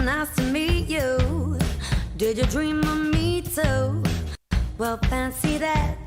Nice to meet you. Did you dream of me too? Well, fancy that.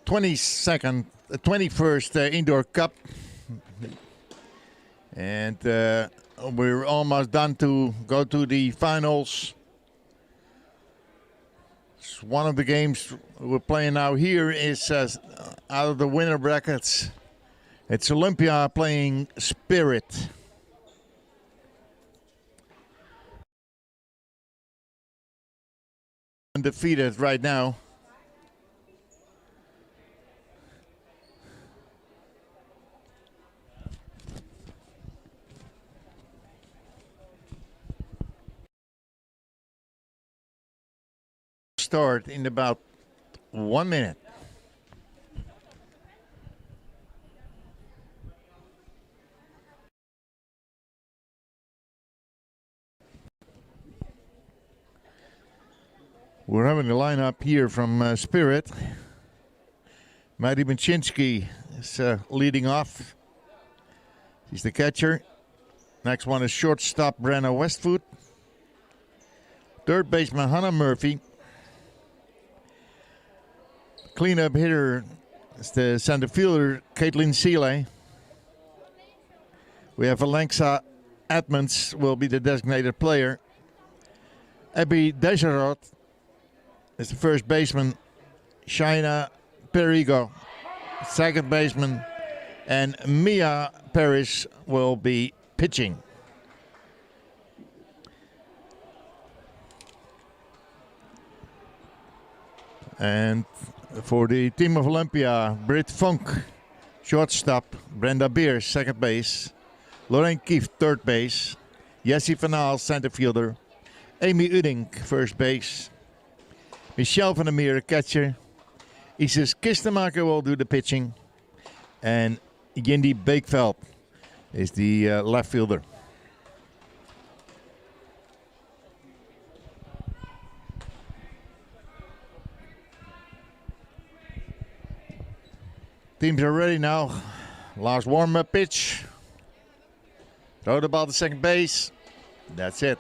#22nd, 21st Indoor Cup, and we're almost done to go to the finals. One of the games we're playing now here is out of the winner brackets. It's Olympia playing Spirit. Undefeated right now. Start in about 1 minute. We're having a lineup here from Spirit. Mary Baczynski is leading off. He's the catcher. Next one is shortstop Brenna Westfoot. Third baseman Hannah Murphy. Cleanup hitter is the center fielder Caitlin Seeley. We have Alexa Edmonds will be the designated player. Abby Desjarot is the first baseman. Shaina Perigo, second baseman. And Mia Paris will be pitching. And for the team of Olympia, Britt Funk, shortstop. Brenda Beers, second base. Lorraine Kieft, third base. Jessie Van Aal, center fielder. Amy Udding, first base. Michelle van der Meer, catcher. Isis Kistenmaker will do the pitching. And Jindy Beekveld is the left fielder. Teams are ready now. Last warm-up pitch. Throw the ball to second base. That's it.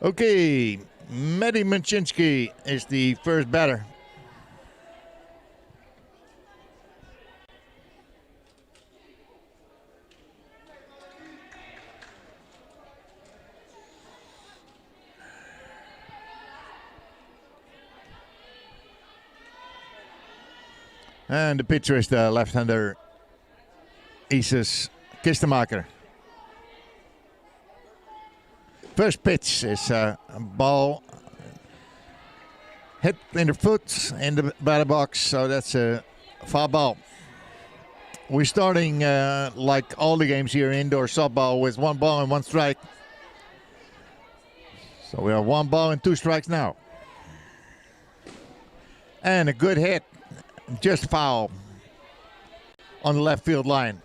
Okay, Matty Munchinski is the first batter. And the pitcher is the left-hander Isis Kistemaker. First pitch is a ball hit in the foot in the batter box, so that's a foul ball. We're starting like all the games here, indoor softball, with 1 ball and 1 strike. So we have 1 ball and 2 strikes now. And a good hit, just foul on the left field line.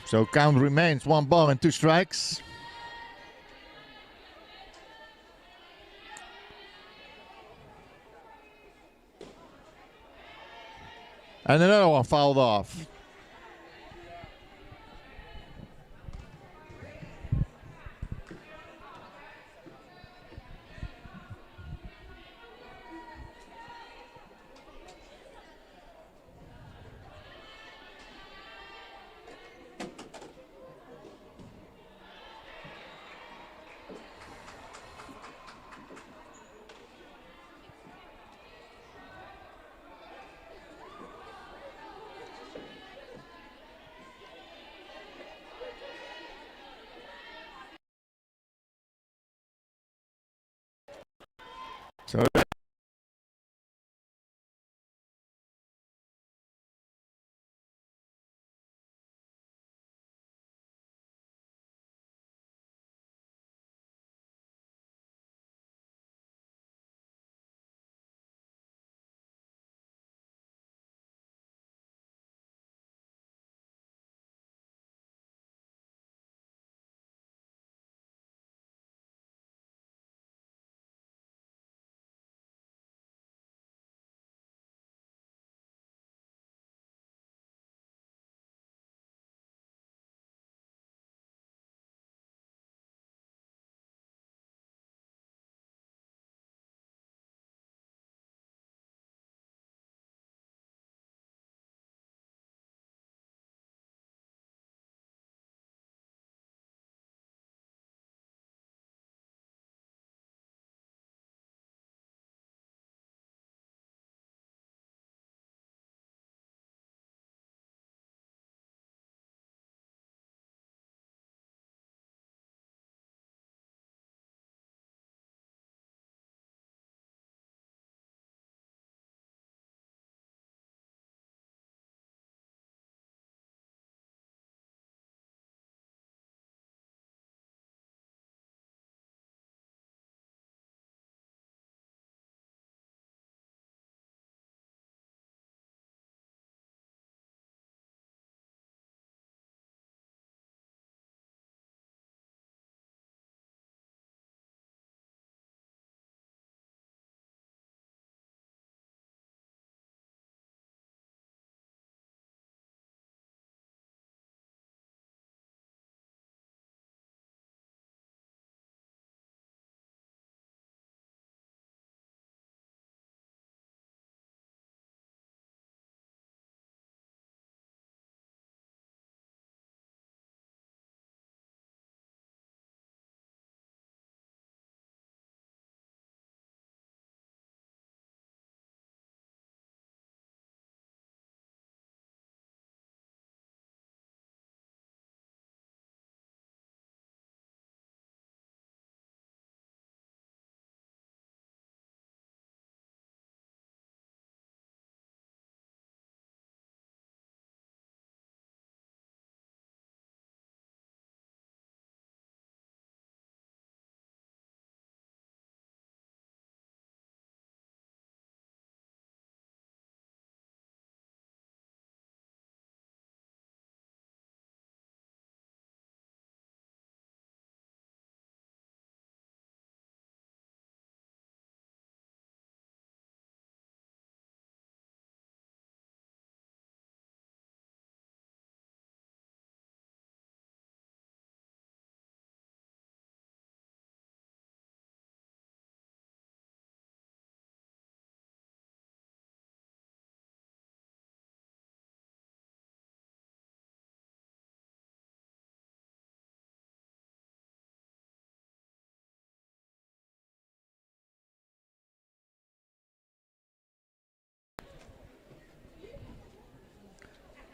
So count remains 1 ball and 2 strikes. And another one fouled off.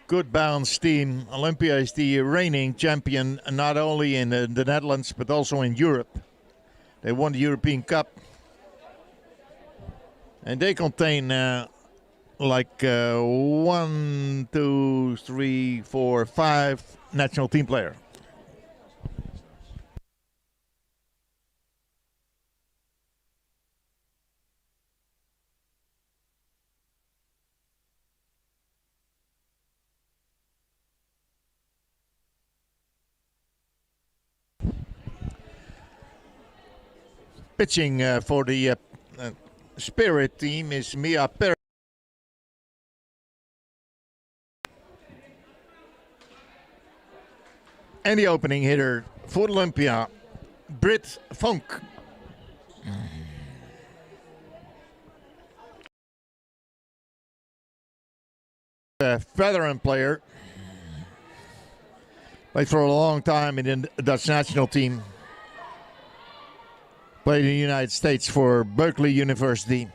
good balanced team. Olympia is the reigning champion, not only in the Netherlands but also in Europe. They won the European Cup, and they contain like 1, 2, 3, 4, 5 national team players. Pitching for the Spirit team is Mia Perez. And the opening hitter for Olympia, Britt Funk. A veteran player. Played for a long time in the Dutch national team. Played in the United States for Berkeley University.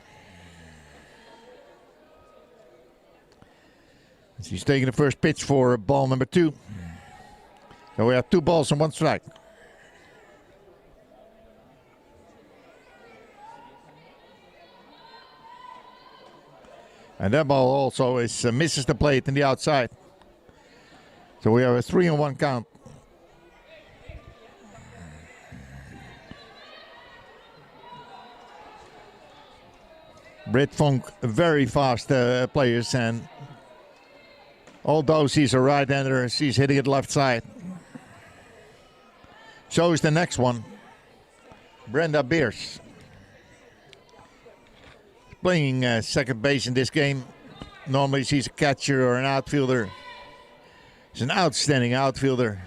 She's taking the first pitch for ball number 2. So we have 2 balls and 1 strike. And that ball also is misses the plate in the outside. So we have a 3-1 count. Britt Funk, very fast players, and although she's a right-hander, she's hitting it left side. So is the next one, Brenda Beers. Playing second base in this game. Normally she's a catcher or an outfielder. She's an outstanding outfielder.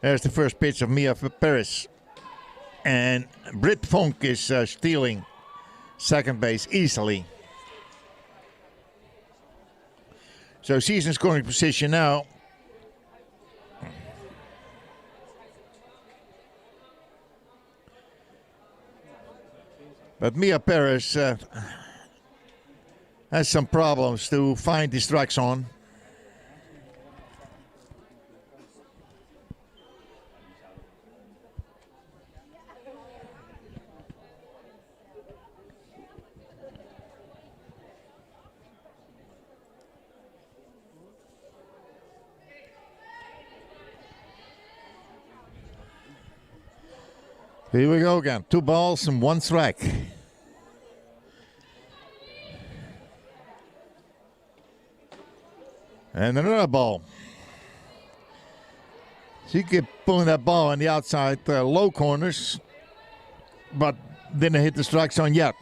There's the first pitch of Mia Perez. And Britt Funk is stealing second base easily. So she's in scoring position now. But Mia Perez has some problems to find the strike zone. Here we go again. 2 balls and 1 strike. And another ball. She kept pulling that ball on the outside low corners, but didn't hit the strike zone yet.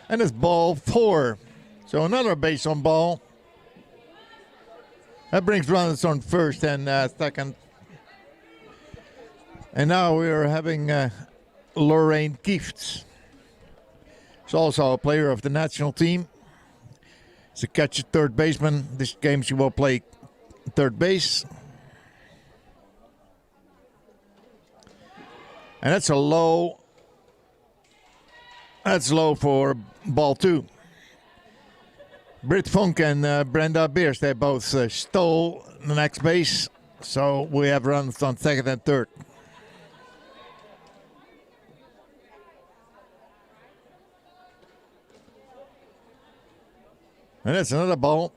And it's ball 4. So another base on ball. That brings runners on first and second. And now we are having Lorraine Kieft. She's also a player of the national team. She's a catcher, third baseman. This game she will play third base. And that's a low. That's low for ball 2. Britt Funk and Brenda Beers, they both stole the next base. So we have runs on second and third. And that's another ball.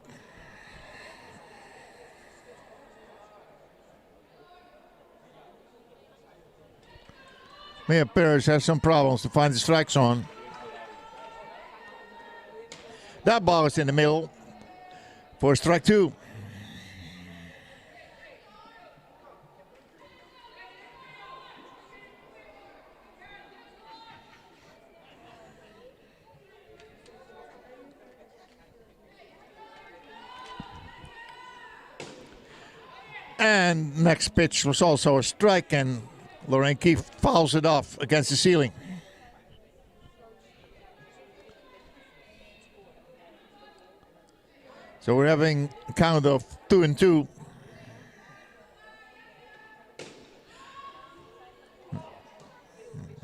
Mia Perez has some problems to find the strike zone. That ball is in the middle for strike 2. And next pitch was also a strike, and Lorraine Kieft fouls it off against the ceiling. So we're having a count of 2-2.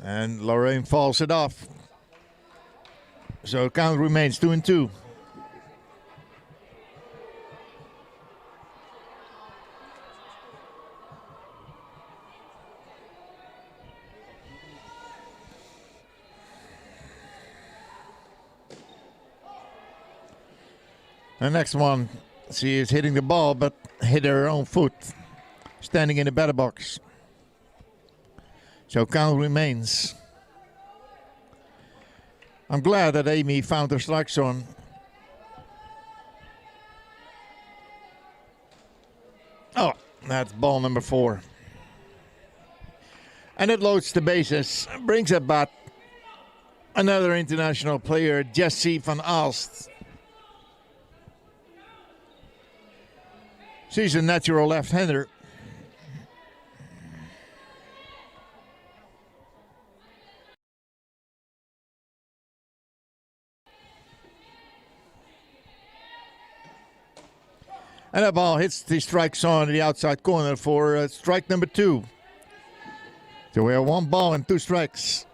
And Lorraine falls it off. So count remains 2-2. The next one, she is hitting the ball, but hit her own foot, standing in the batter box. So count remains. I'm glad that Amy found her strike zone. Oh, that's ball number 4. And it loads the bases, brings at bat another international player, Jessie van Aalst. She's a natural left-hander. And that ball hits the strike zone in the outside corner for strike number 2. So we have 1 ball and 2 strikes.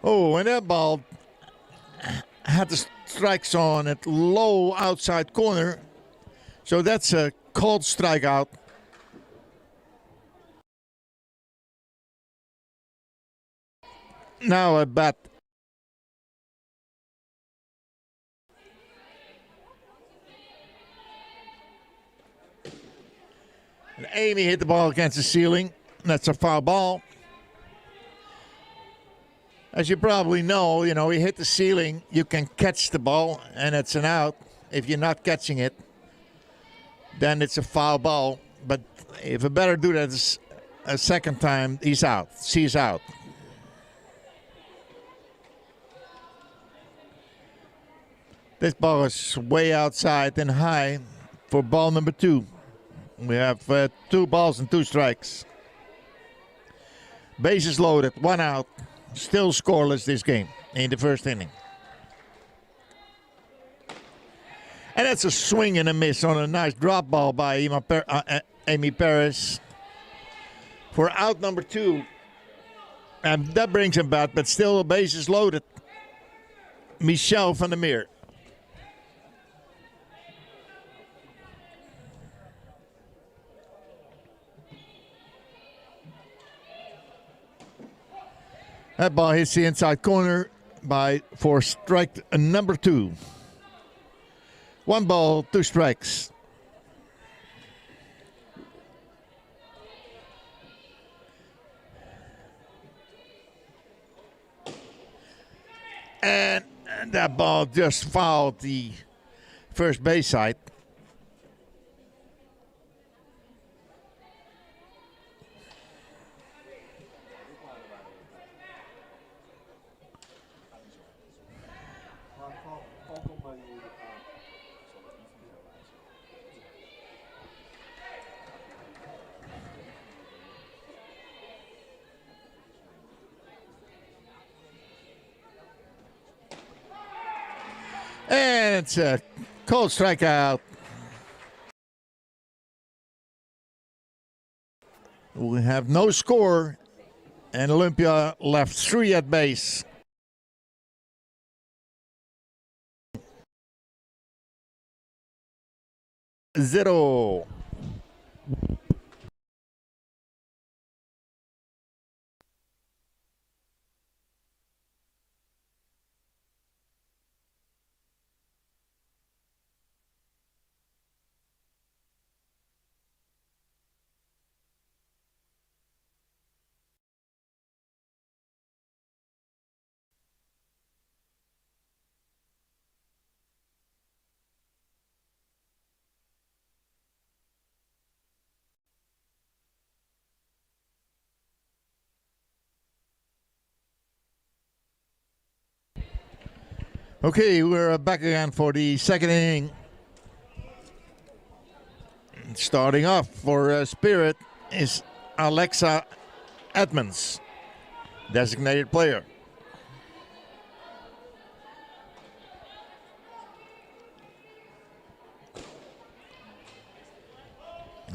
Oh, and that ball had the strike zone at low outside corner. So that's a called strikeout. Now a bat. And Amy hit the ball against the ceiling. That's a foul ball. As you probably know, you hit the ceiling, you can catch the ball, and it's an out. If you're not catching it, then it's a foul ball. But if a batter do that a second time, he's out. She's out. This ball is way outside and high for ball number 2. We have 2 balls and 2 strikes. Bases loaded, 1 out. Still scoreless this game in the first inning. And that's a swing and a miss on a nice drop ball by Amy Perez for out number 2. And that brings him back, but still the bases loaded. Michelle van der Meer. That ball hits the inside corner for strike number 2. 1 ball, 2 strikes. And that ball just fouled the first base side. And it's a cold strikeout. We have no score, and Olympia left 3 at base. Zero. Okay, we're back again for the second inning. Starting off for Spirit is Alexa Edmonds, designated player.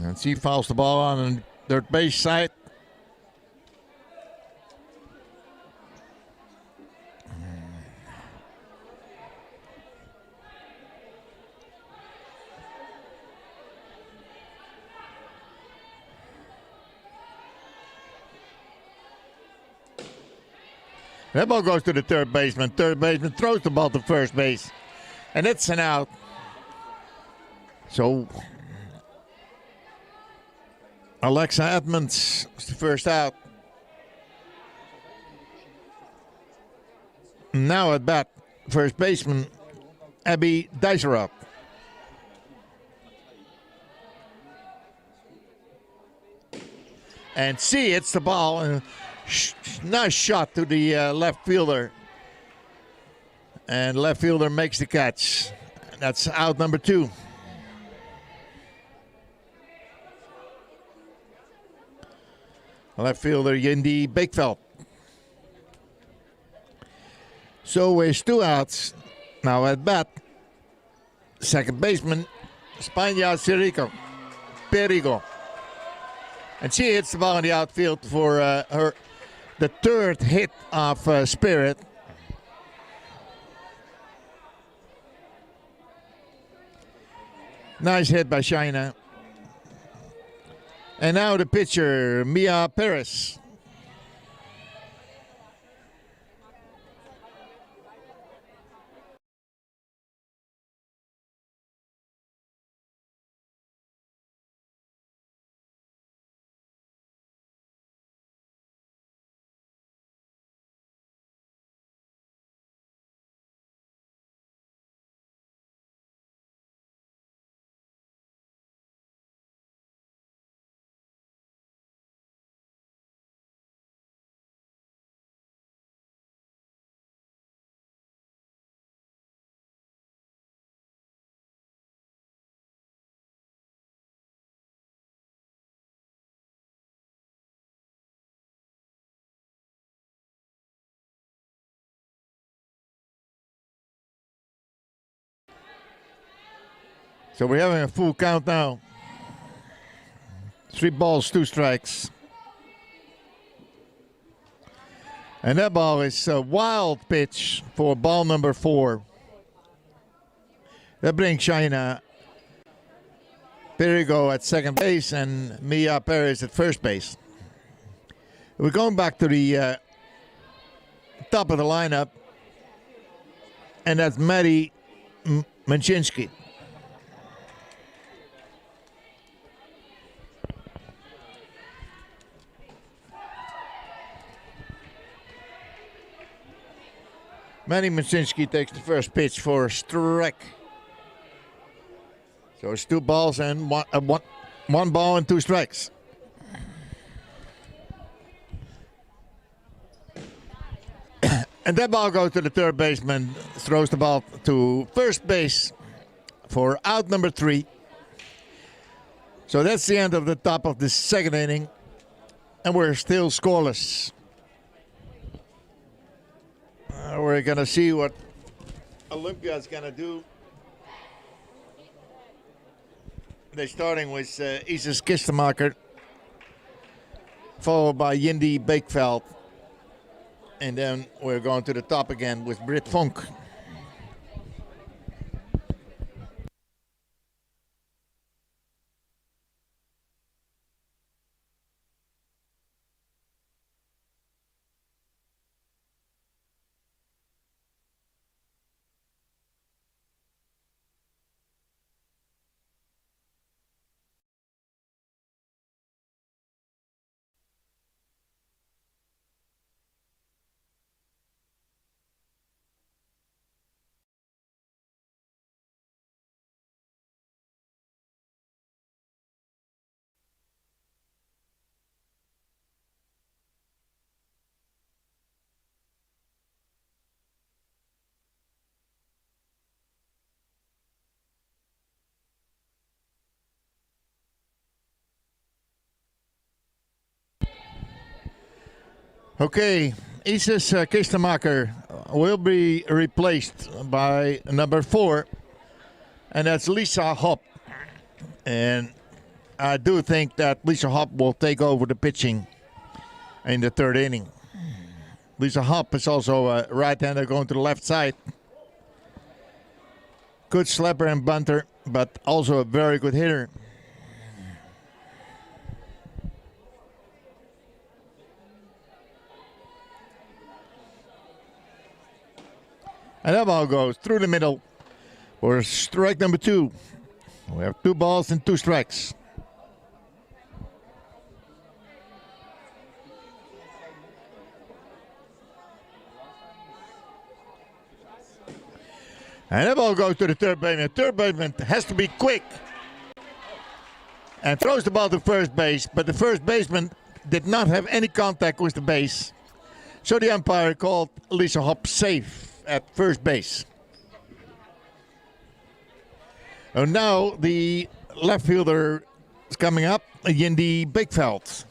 And she fouls the ball on the third base side. That ball goes to the third baseman. Third baseman throws the ball to first base. And it's an out. So Alexa Edmonds is the first out. Now at bat, first baseman Abby Dijsselhout. And she hits the ball. And nice shot to the left fielder. And left fielder makes the catch. That's out number 2. Left fielder Yindi Bakeveld. So with 2 outs. Now at bat, second baseman España Perigo. And she hits the ball in the outfield for the third hit of Spirit. Nice hit by China. And now the pitcher, Mia Perez. So we're having a full count now. 3 balls, 2 strikes. And that ball is a wild pitch for ball number 4. That brings China Perigo at second base and Mia Perez at first base. We're going back to the top of the lineup. And that's Maddie Manchinski. Manny Macinski takes the first pitch for a strike. So it's 2 balls and one ball and 2 strikes. And that ball goes to the third baseman, throws the ball to first base for out number 3. So that's the end of the top of the second inning. And we're still scoreless. We're going to see what Olympia is going to do. They're starting with Isis Kistemaker, followed by Yindi Bakeveld. And then we're going to the top again with Britt Funk. Okay, Isis Kistemaker will be replaced by number 4, and that's Lisa Hopp. And I do think that Lisa Hopp will take over the pitching in the third inning. Lisa Hopp is also a right-hander going to the left side. Good slapper and bunter, but also a very good hitter. And that ball goes through the middle for strike number 2. We have 2 balls and 2 strikes. And that ball goes to the third baseman. The third baseman has to be quick and throws the ball to first base, but the first baseman did not have any contact with the base. So the umpire called Lisa Hopp safe at first base. And now the left fielder is coming up, Yindi Bigveld.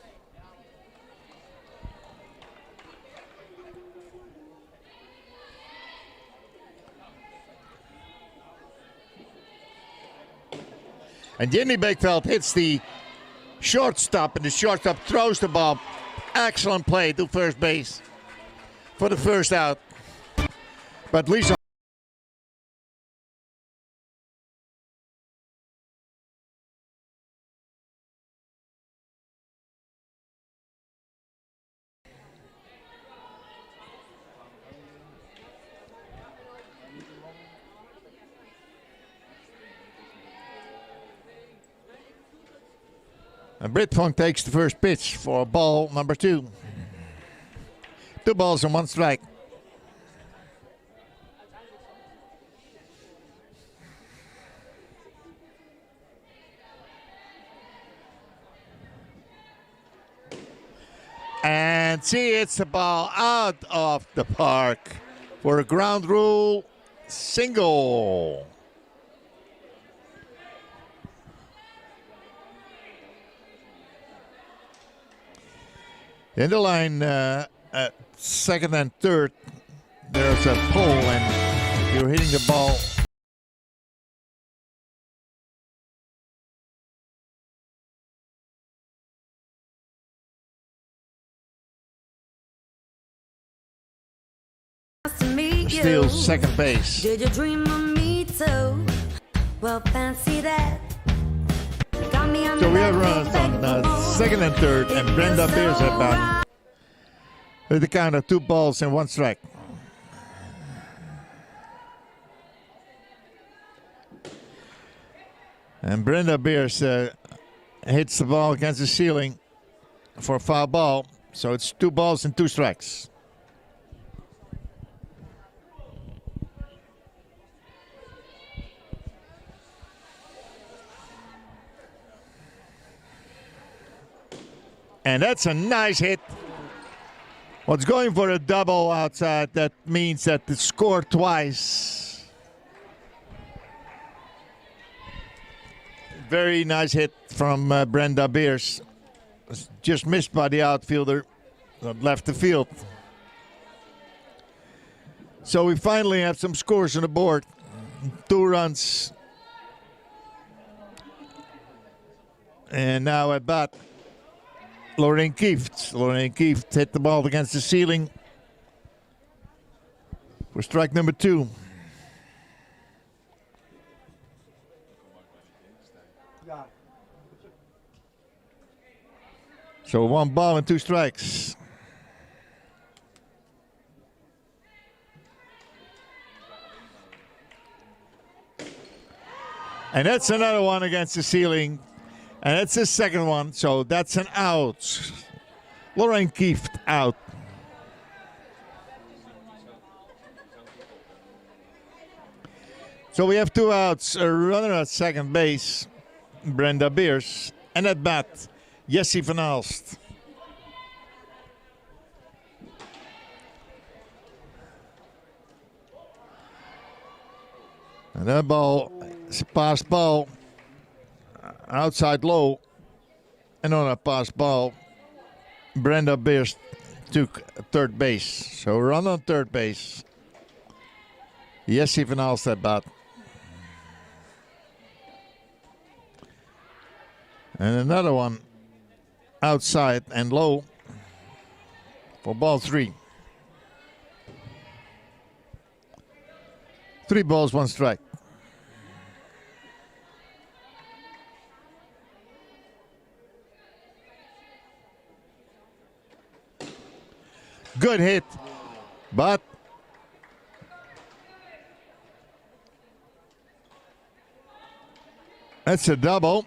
And Yindi Bigveld hits the shortstop, and the shortstop throws the ball. Excellent play to first base for the first out. But Lisa and Britt Funk takes the first pitch for ball number 2. 2 balls and 1 strike. And see, it's the ball out of the park for a ground rule single. In the line, second and third, there's a pole, and you're hitting the ball. Steals second base. Did you dream of me too? Well, fancy that. So we have runs on second and third, and Brenda Beers at bat with the count of 2 balls and 1 strike. And Brenda Beers hits the ball against the ceiling for a foul ball. So it's 2 balls and 2 strikes. And that's a nice hit. What's going for a double outside, that means that it scored twice. Very nice hit from Brenda Beers. Just missed by the outfielder that left the field. So we finally have some scores on the board. 2 runs. And now at bat, Lorraine Kieft. Lorraine Kieft hit the ball against the ceiling for strike number 2. So 1 ball and 2 strikes. And that's another one against the ceiling. And that's his second one, so that's an out. Lorraine Kieft out. So we have 2 outs, a runner at second base, Brenda Beers, and at bat, Jessie van Aalst. And that ball is a pass ball. Outside low, and on a pass ball, Brenda Beers took third base. So run on third base. Jessie van Aalst at bat. And another one outside and low for ball 3. 3 balls, 1 strike. Good hit, but that's a double.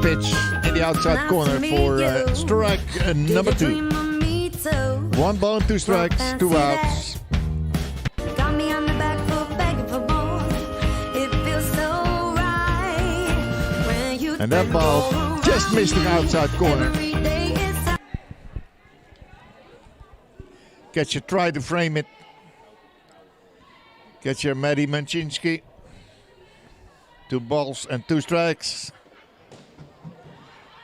Pitch in the outside corner for strike number 2. 1 ball, 2 strikes, 2 outs. Got me on the back foot begging for more. It feels so right when you And that ball just missed the outside corner. Catcher tried to frame it. Catcher Matty Manchinski. 2 balls and 2 strikes.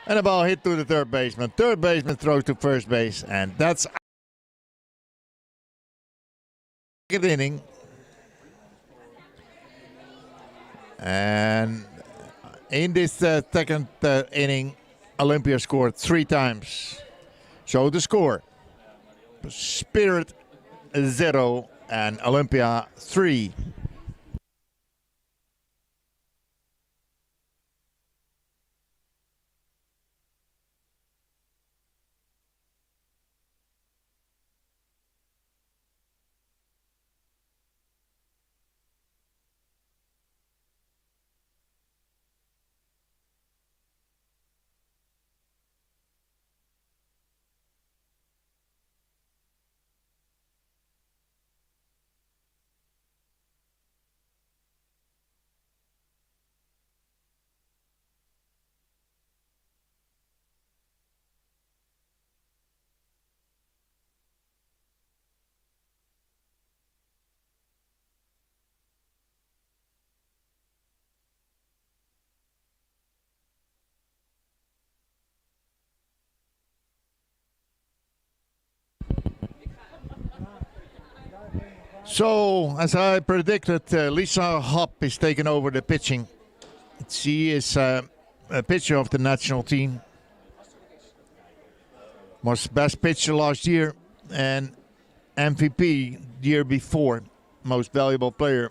And the ball hit to the third baseman. Third baseman throws to first base, and that's second inning. And in this second inning, Olympia scored 3 times. So the score: Spirit 0 and Olympia 3. So, as I predicted, Lisa Hopp is taking over the pitching. She is a pitcher of the national team. Was best pitcher last year and MVP the year before, most valuable player.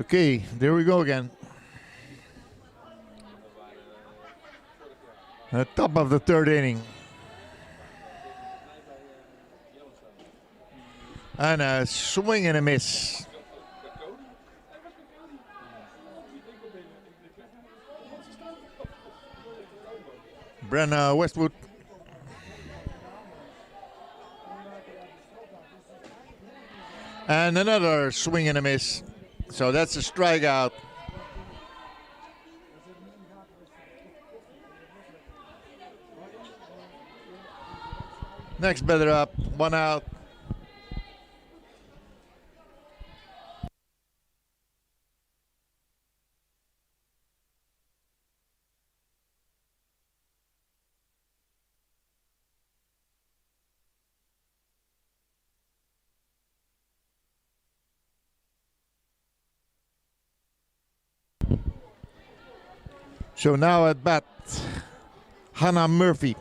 Okay, there we go again. At the top of the third inning. And a swing and a miss. Brenna Westwood. And another swing and a miss. So that's a strikeout. Next batter up, 1 out. So now at bat, Hannah Murphy.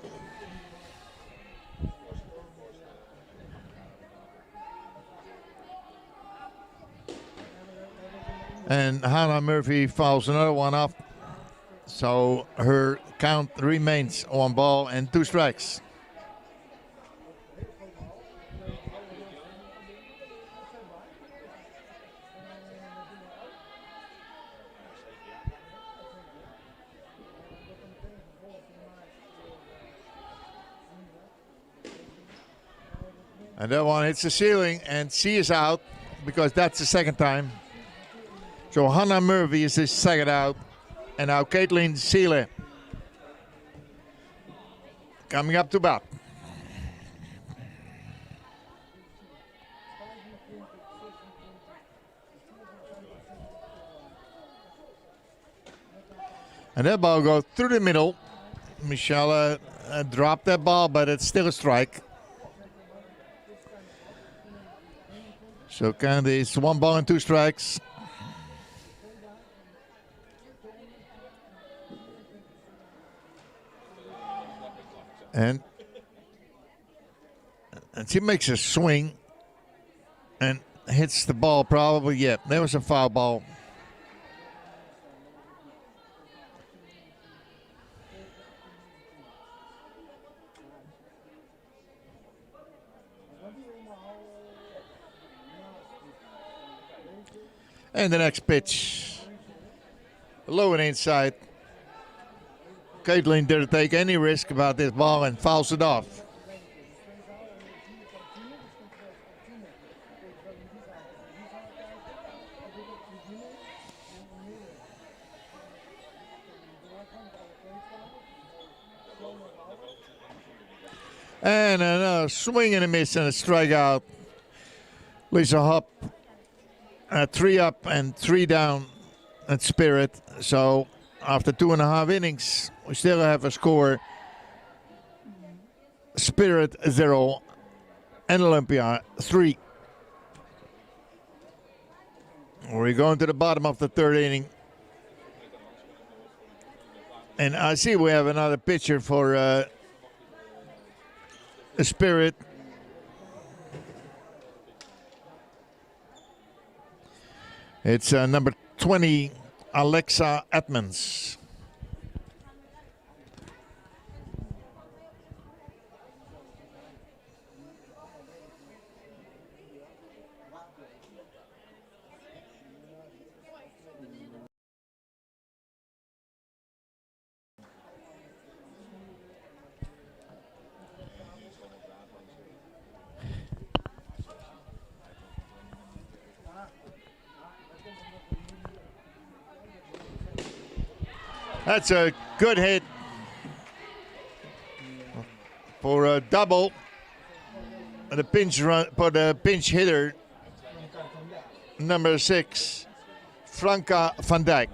And Hannah Murphy fouls another one off. So her count remains 1 ball and 2 strikes. And that one hits the ceiling, and she is out because that's the second time. So Hannah Murphy is his second out. And now Caitlin Seele coming up to bat. And that ball goes through the middle. Michelle dropped that ball, but it's still a strike. So Candy is 1 ball and 2 strikes. And she makes a swing and hits the ball probably. Yeah, there was a foul ball. And the next pitch, low and inside. Caitlin didn't take any risk about this ball and fouls it off. And another swing and a miss and a strikeout. Lisa Hopp, 3 up and 3 down at Spirit. So after 2.5 innings, we still have a score. Spirit 0 and Olympia 3. We're going to the bottom of the 3rd inning. And I see we have another pitcher for Spirit. It's number 20, Alexa Edmonds. That's a good hit for a double. The pinch run for the pinch hitter, number 6, Franka van Dijk.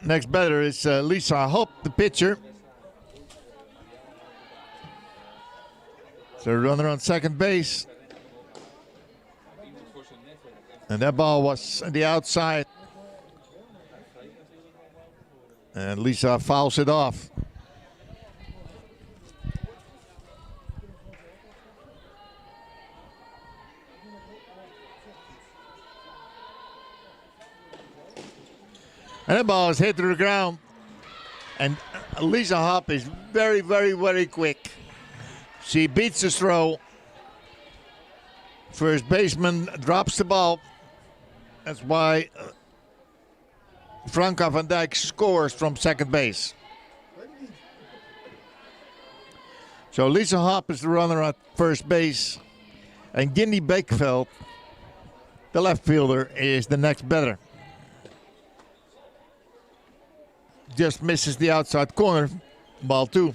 Next batter is Lisa Hopp, the pitcher. So runner on second base. And that ball was on the outside. And Lisa fouls it off. And that ball is hit to the ground. And Lisa Hopp is very, very, very quick. She beats the throw. First baseman drops the ball. That's why Franka van Dijk scores from second base. So Lisa Hopp is the runner at first base. And Ginny Bakeveld, the left fielder, is the next batter. Just misses the outside corner, ball 2.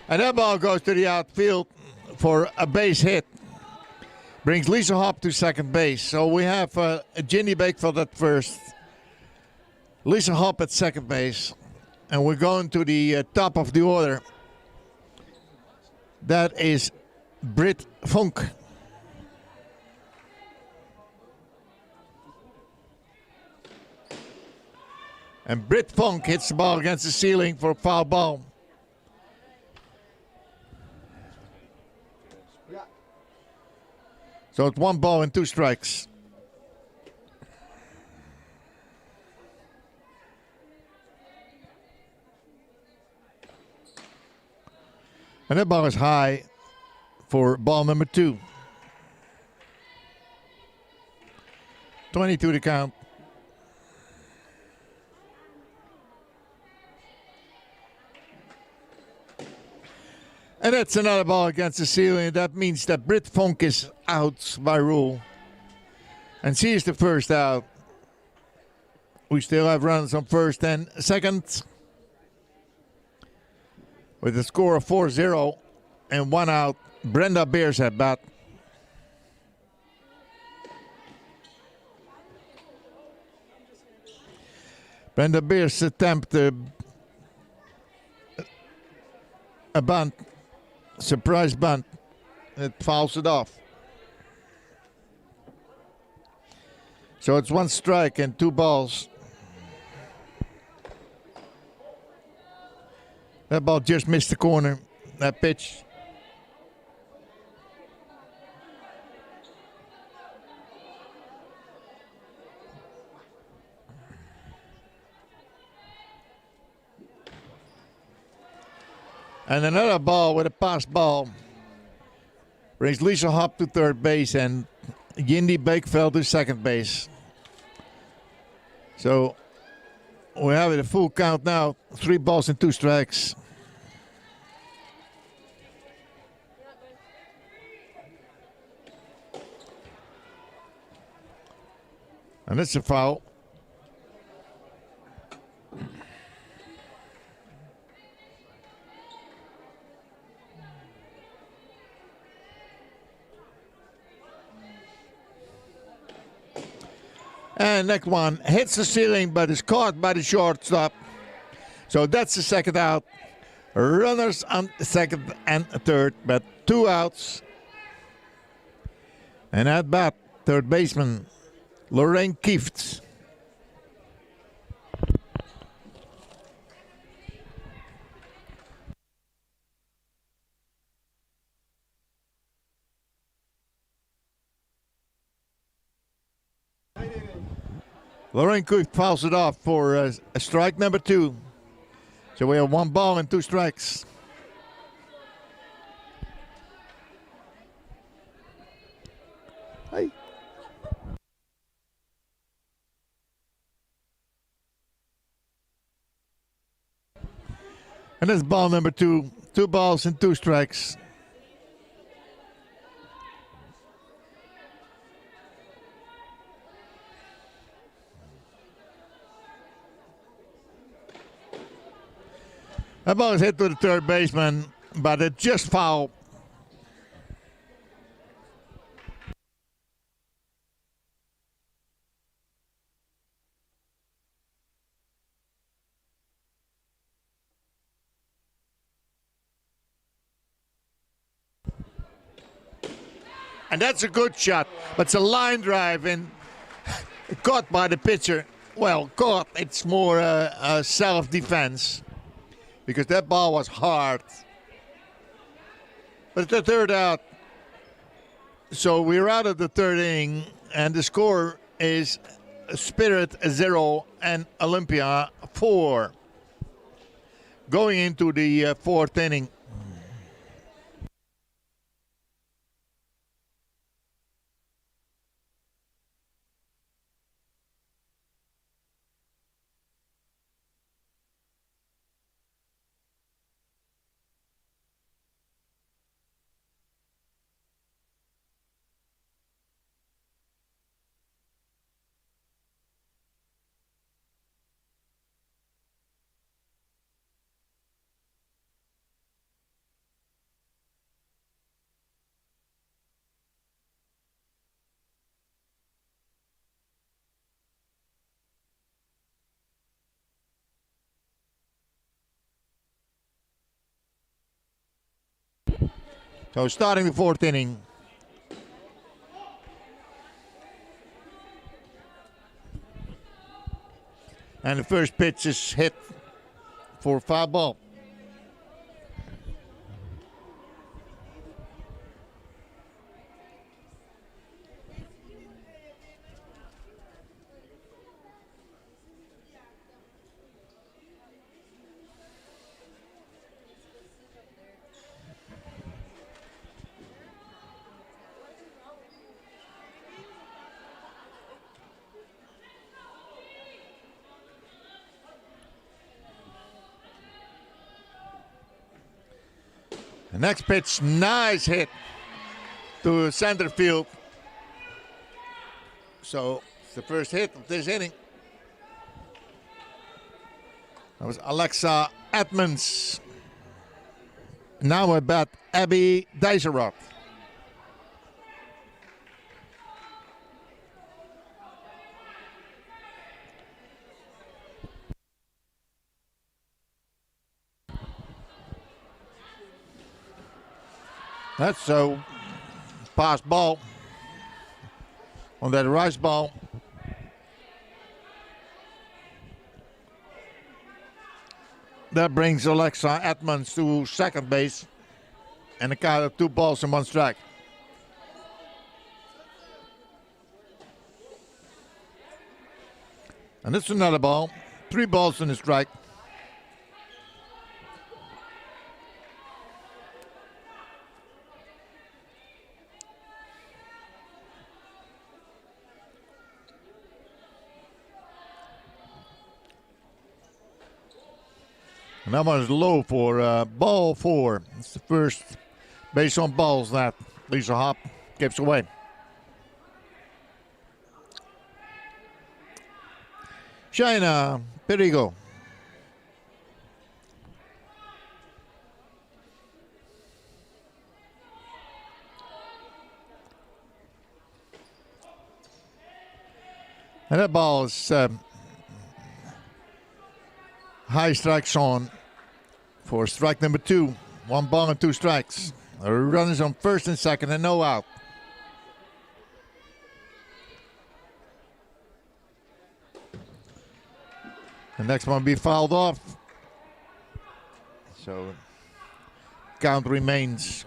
And that ball goes to the outfield for a base hit. brings Lisa Hop to second base. So we have Ginny Bakefeld at first, Lisa Hop at second base, and we're going to the top of the order. That is Britt Funk. And Britt Funk hits the ball against the ceiling for a foul ball. So it's 1 ball and 2 strikes. And that ball is high for ball number 2. 22 to count. And that's another ball against the ceiling. That means that Britt Funk is out by rule. And she is the first out. We still have runs on first and second. With a score of 4-0 and 1 out, Brenda Beers at bat. Brenda Beers attempt a bunt. Surprise bunt. It fouls it off. So it's 1 strike and 2 balls. That ball just missed the corner. That pitch. And another ball with a pass ball. Brings Lisa Hop to third base and Yindi Bakeveld to second base. So we have it a full count now. 3 balls and 2 strikes. And it's a foul. And next one hits the ceiling but is caught by the shortstop. So that's the second out. Runners on second and third, but 2 outs. And at bat, third baseman Lorraine Kieft. Lorraine Kieft fouls it off for a strike number 2. So we have 1 ball and 2 strikes. Hey. And that's ball number 2. 2 balls and 2 strikes. That ball is hit to the third baseman, but it just fouled. And that's a good shot, but it's a line drive and caught by the pitcher. Well, caught, it's more self-defense because that ball was hard. But the third out, so we're out of the third inning, and the score is Spirit 0 and Olympia 4. Going into the fourth inning. So starting the fourth inning. And the first pitch is hit for foul ball. The next pitch, nice hit to center field. So it's the first hit of this inning. That was Alexa Edmonds. Now at bat, Abby Dijsselrod. That's a pass ball on that rice ball. That brings Alexa Edmonds to second base and a count of 2 balls and 1 strike. And it's another ball, 3 balls and a strike. And that one is low for ball 4. It's the first base on balls that Lisa Hop gives away. China Perigo. And that ball is high strike zone for strike number 2. 1 ball and 2 strikes. The runners on first and second and no out. The next one will be fouled off. So count remains.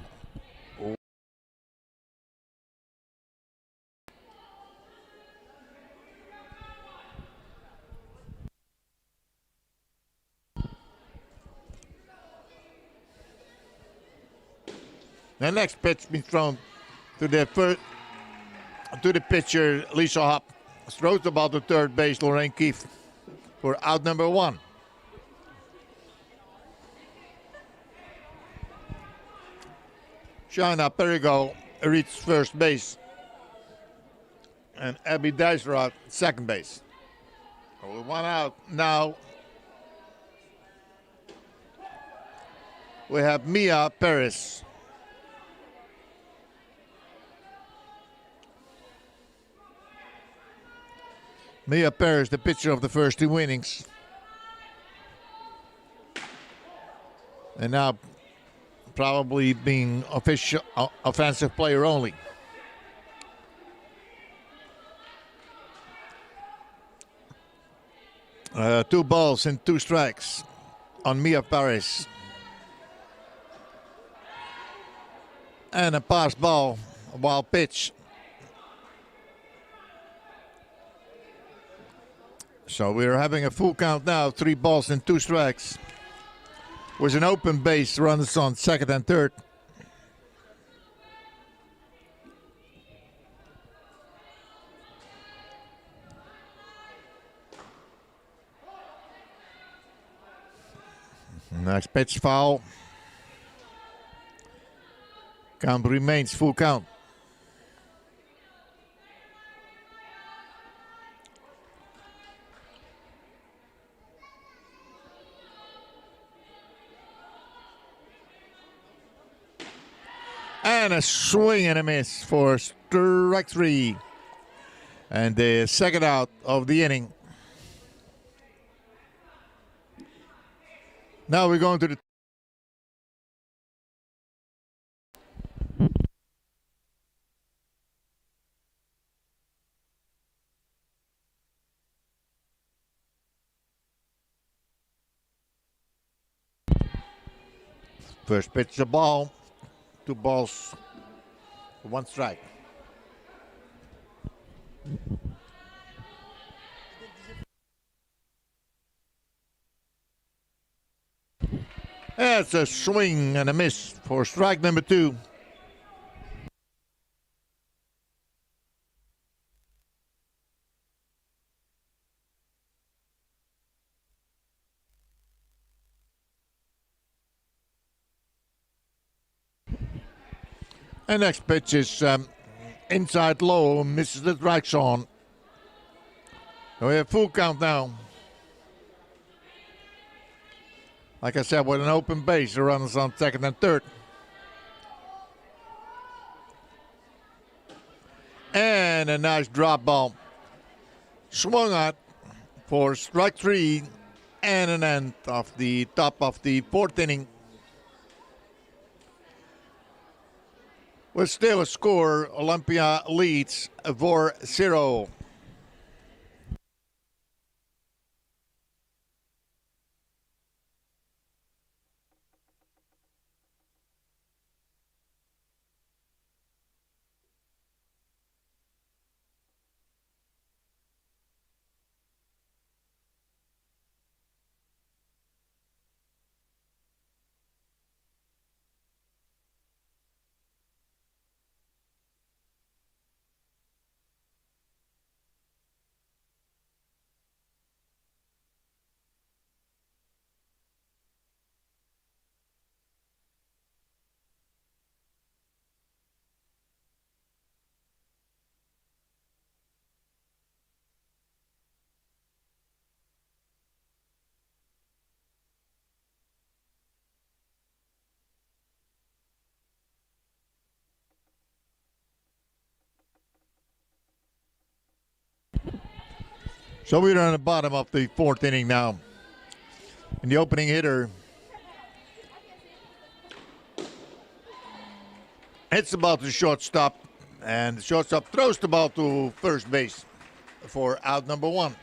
The next pitch being thrown to the pitcher, Lisa Hop. Throws the ball to third base, Lorraine Keefe, for out number 1. China Perigo reached first base. And Abby Dijsselrod second base. With 1 out now, we have Mia Perez. Mia Perez, the pitcher of the first 2 innings. And now probably being offensive player only. Two balls and 2 strikes on Mia Perez. And a pass ball, a wild pitch. So we're having a full count now, 3 balls and 2 strikes. With an open base, runners on second and third. Next pitch foul. Count remains full count. And a swing and a miss for strike 3. And the second out of the inning. Now we're going to the First pitch, the ball. 2 balls, 1 strike. That's a swing and a miss for strike number 2. And next pitch is inside low, misses the strike zone. So we have full count now. Like I said, with an open base, the runners on second and third. And a nice drop ball. Swung at for strike 3 and an end of the top of the 4th inning. With still a score, Olympia leads 4-0. So we're on the bottom of the 4th inning now. And the opening hitter hits the ball to shortstop, and the shortstop throws the ball to first base for out number 1.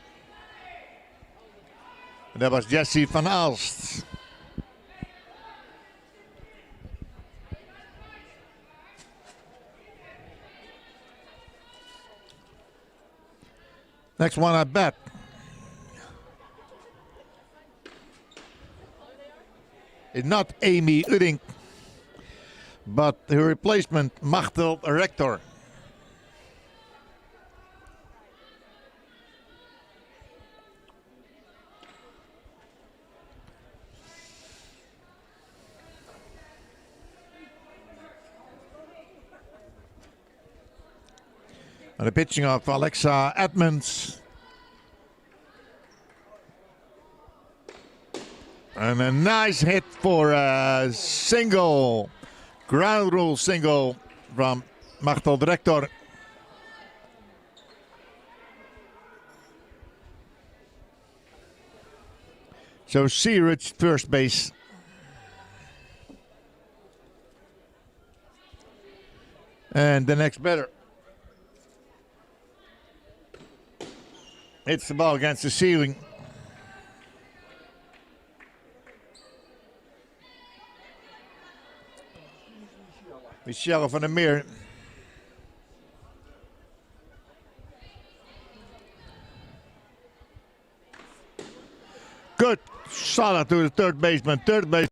And that was Jesse van Aalst. Next one at bat. It's not Amy Udding, but her replacement, Machtel Rector. And the pitching of Alexa Edmonds. And a nice hit for a single, ground rule single from Machtel Rector. So she reached first base. And the next batter hits the ball against the ceiling. Michelle van der Meer. Good solid to the third baseman. Third base.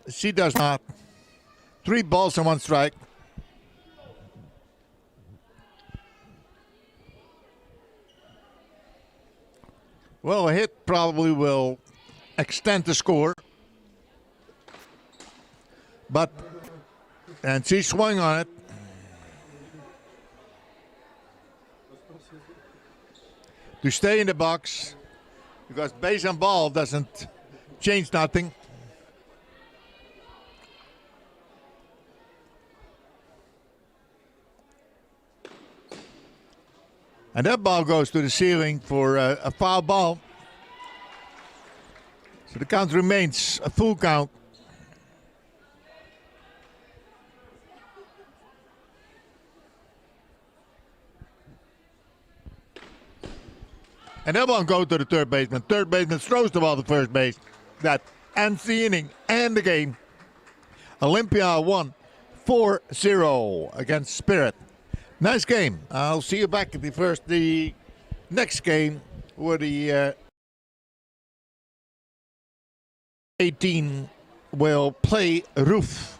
She does not. 3 balls and 1 strike. Well, a hit probably will extend the score. And she swung on it. To stay in the box, because base and ball doesn't change nothing. And that ball goes to the ceiling for a foul ball. So the count remains a full count. And that one goes to the third baseman. Third baseman throws the ball to first base. That ends the inning and the game. Olympia won 4-0 against Spirit. Nice game. I'll see you back at the next game where the 18 will play Roof.